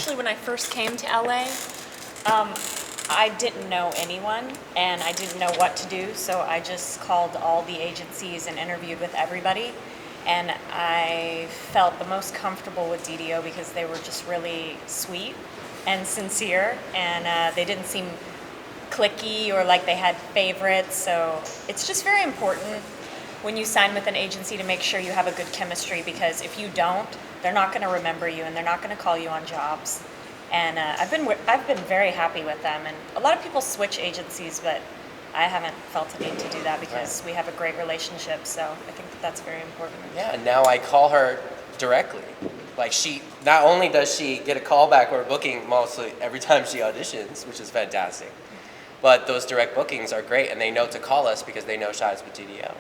Actually, when I first came to LA, I didn't know anyone and I didn't know what to do, so I just called all the agencies and interviewed with everybody. And I felt the most comfortable with DDO because they were just really sweet and sincere, and they didn't seem cliquey or like they had favorites. So it's just very important when you sign with an agency to make sure you have a good chemistry, because if you don't, they're not going to remember you and they're not going to call you on jobs. And I've been very happy with them. And a lot of people switch agencies, but I haven't felt a need to do that because we have a great relationship. So I think that's very important. Yeah, and now I call her directly. Like, she, not only does she get a call back or a booking mostly every time she auditions, which is fantastic, but those direct bookings are great, and they know to call us because they know Shai's with GDO.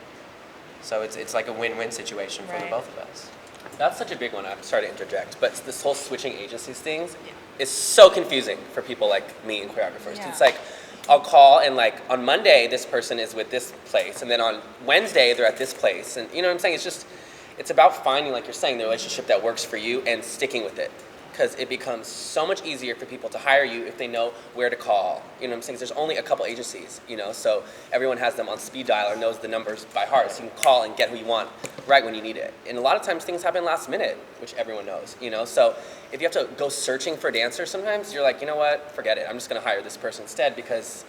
So it's like a win-win situation for the both of us. That's such a big one. I'm sorry to interject, but this whole switching agencies things is so confusing for people like me and choreographers. Yeah. It's like, I'll call and like on Monday this person is with this place, and then on Wednesday they're at this place, and you know what I'm saying? It's about finding, like you're saying, the relationship that works for you and sticking with it, because it becomes so much easier for people to hire you if they know where to call. You know what I'm saying? There's only a couple agencies, you know, so everyone has them on speed dial or knows the numbers by heart, so you can call and get who you want right when you need it. And a lot of times things happen last minute, which everyone knows, you know, so if you have to go searching for dancers sometimes, you're like, you know what, forget it, I'm just gonna hire this person instead, because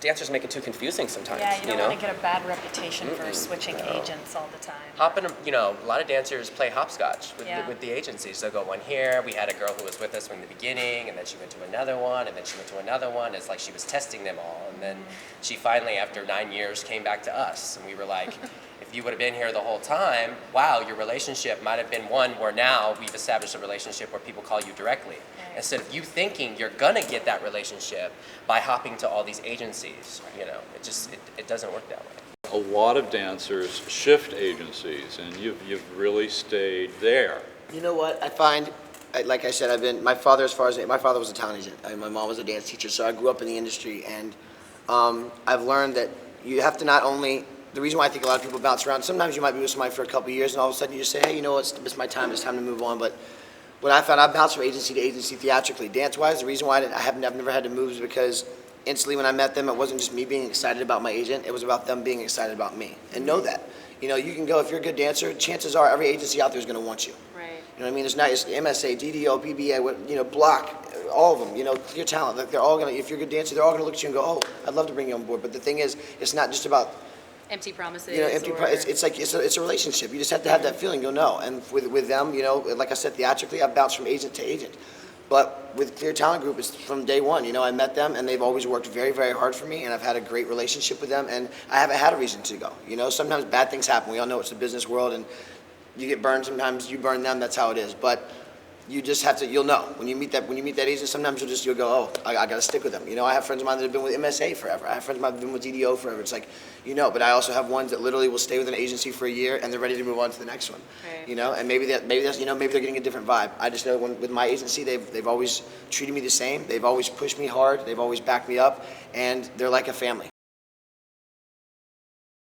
dancers make it too confusing sometimes. Yeah, you don't want to get a bad reputation for switching agents all the time. A lot of dancers play hopscotch with the agencies. They'll go one here. We had a girl who was with us from the beginning, and then she went to another one, and then she went to another one. It's like she was testing them all. And then she finally, after 9 years, came back to us. And we were like, if you would have been here the whole time, wow, your relationship might have been one where now we've established a relationship where people call you directly. Right. Instead of you thinking you're going to get that relationship by hopping to all these agencies. You know, it doesn't work that way. A lot of dancers shift agencies, and you've really stayed there. You know what? I find, like I said, my father was a talent agent. My mom was a dance teacher, so I grew up in the industry, and I've learned that you have to not only, the reason why I think a lot of people bounce around, sometimes you might be with somebody for a couple of years, and all of a sudden you just say, hey, you know what, it's my time, it's time to move on. But what I found, I bounced from agency to agency theatrically. Dance-wise, the reason why I've never had to move is because instantly when I met them, it wasn't just me being excited about my agent, it was about them being excited about me. And know that. You know, you can go, if you're a good dancer, chances are every agency out there is going to want you. Right. You know what I mean? It's not, it's MSA, DDO, BBA, you know, Block, all of them, you know, Clear Talent. Like, they're all going to, if you're a good dancer, they're all going to look at you and go, oh, I'd love to bring you on board. But the thing is, it's not just about empty promises. You know, it's like it's a relationship. You just have to have that feeling. You'll know. And with them, you know, like I said, theatrically, I've bounced from agent to agent. But with Clear Talent Group, it's from day one. You know, I met them, and they've always worked very, very hard for me, and I've had a great relationship with them, and I haven't had a reason to go. You know, sometimes bad things happen. We all know it's the business world, and you get burned. Sometimes you burn them. That's how it is. But you just have to. You'll know when you meet that agent. Sometimes you'll go, oh, I got to stick with them. You know, I have friends of mine that have been with MSA forever. I have friends of mine that have been with DDO forever. It's like, you know, but I also have ones that literally will stay with an agency for a year and they're ready to move on to the next one. Right. You know, and maybe that's, you know, maybe they're getting a different vibe. I just know with my agency, they've always treated me the same. They've always pushed me hard. They've always backed me up, and they're like a family.